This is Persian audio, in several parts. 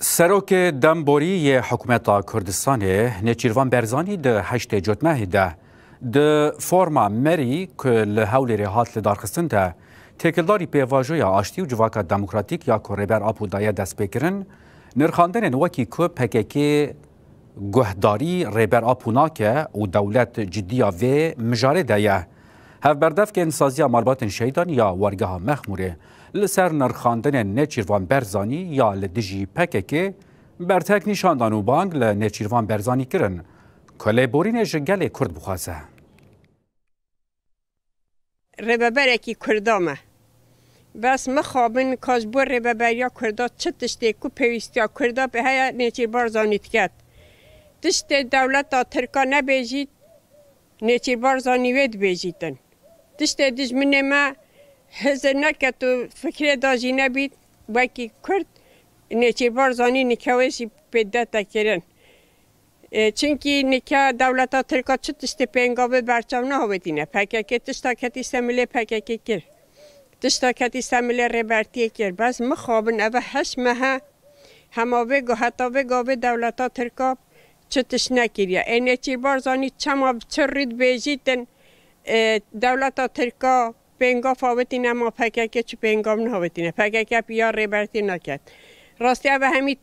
سروک دمبوری حکومت کردستان نچیروان برزانی ده هشت جوتمه ده فرما مری که لحول رهات لدارخستن ده تکلداری پیواجوی آشتی و جواکا دموکراتیک یا کوربر آپودای دست بکرن نرخاندن نوکی که پککی گهداری ریبر آپوناکه و دولت جدیا و مجاره دایه هف بردف که انسازی مالبات شهیدان یا ورگاه مخموره لسر نرخاندن نچیروان برزانی یا لدجی پککی برتک نشاندان و بانگ لنچیروان برزانی کرن کلی بورین جنگل کرد بخواسته رببرکی کردامه بس مخابن کاجبور رببریا کردا چه تشتی کو پیوستیا کردا به های نیچیر بارزانیت کرد تشتی دولت ترکا نبیجید نیچیر بارزانی وید بیجیدن تشتی دجمنه ما هزر نکت و فکر داجی نبید وکی کرد نیچیر بارزانی نکوشی پیدا تکرن چونکی نکه دولت ترکا چه تشتی پینگاوه برچاو نهاودینه پککی تشتا کتی سمیله پککی کرد تشتا کتی سمیله ریبرتی کرد بس مخابن اوه هشمه هماوه گو حتاوه گاوه دولت ترکا چه تش نکریه اینه چی بارزانی چما چه رید بیجیدن دولت ترکا پینگا فاوتینه ما پککی چه پینگام نهاودینه پککی بیا ریبرتی نکرد راستی اوه همی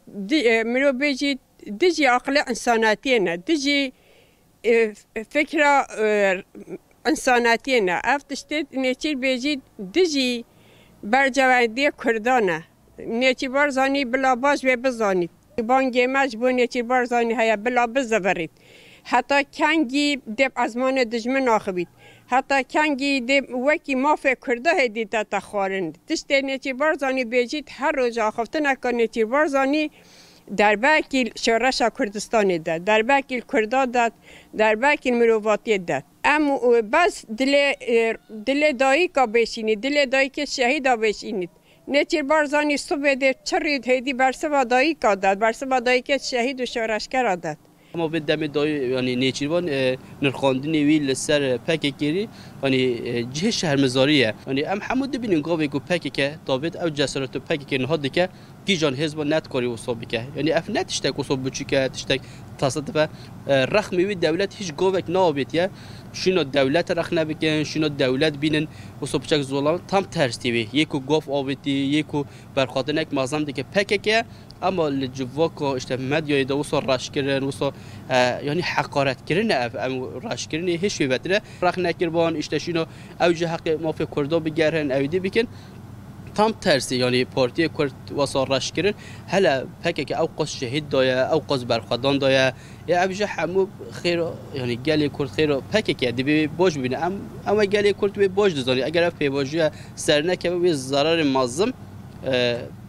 مرو بیجید دجی عقل انساناتی نه دجی فکر انساناتی نه افتشته نیچیر بیجید دجی برجوادی کردانه نیچیر بارزانی بلا باش و بزانید بانگی مجبور نیچیر بارزانی هیا بلا بزورید حتی کنگی دب ازمان دجمن آخبید حتی کنگی دب وکی مافه کرده هدید تا خوارند تشته نیچیر بارزانی بیجید هر روز آخفته نکن نیچیر بارزانی در باکی شورش کردستان داد در باکی کردا داد در باکی مروواتی داد اما بس دل دایی که بشینید دل دایی که شهید بشینید نیچیر بارزانی صبح ده چرید هیدی برسوا دایی که داد برسوا دایی که شهید و شورشگر داد اما به دم دای یعنی نیچیروان نرخاندنی ویل سر پککی یعنی جه شهرمزاریه یعنی ام حمود ببینن گاوی کو پککه تابت او جسارت پککی نهاد که کی جان حزب نت کاری وصوب که یعنی اف نتشتک وصوب بچیکه تشتک تصادف رخمی وی دولت هیچ گاوک نابید یا شنو دولت رخ نبکن شنو دولت بینن وصوب چک زولان tam tersi یکو گاف آبیتی یکو برخاطرنک مازم دیگه پککه اما الجواكو اشته مديا يدا وصل راش كرن وصل يعني حقارت كرن راش كرن هيش في بدره رخ نكربان اشتشينو اوجه حق ما في كردا بگرهن اودي بكن tam tersi yani partiye Kürt وصل راش كرن هلا پکه او قص شهید دایا او قص برخدان دایا یا اوجه همو خیر يعني گلی کرد خیر پکه دی باج ببینه اما گلی کرد به باج دزانی اگر پیواجه سرنکه به ضرر معظم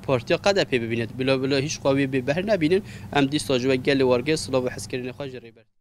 پارتیا قدر پی ببیند بلا هیچ قوی به بهر نبینن ام دی ساجو گل وارگه سلاو حس کردن خواجه ریبر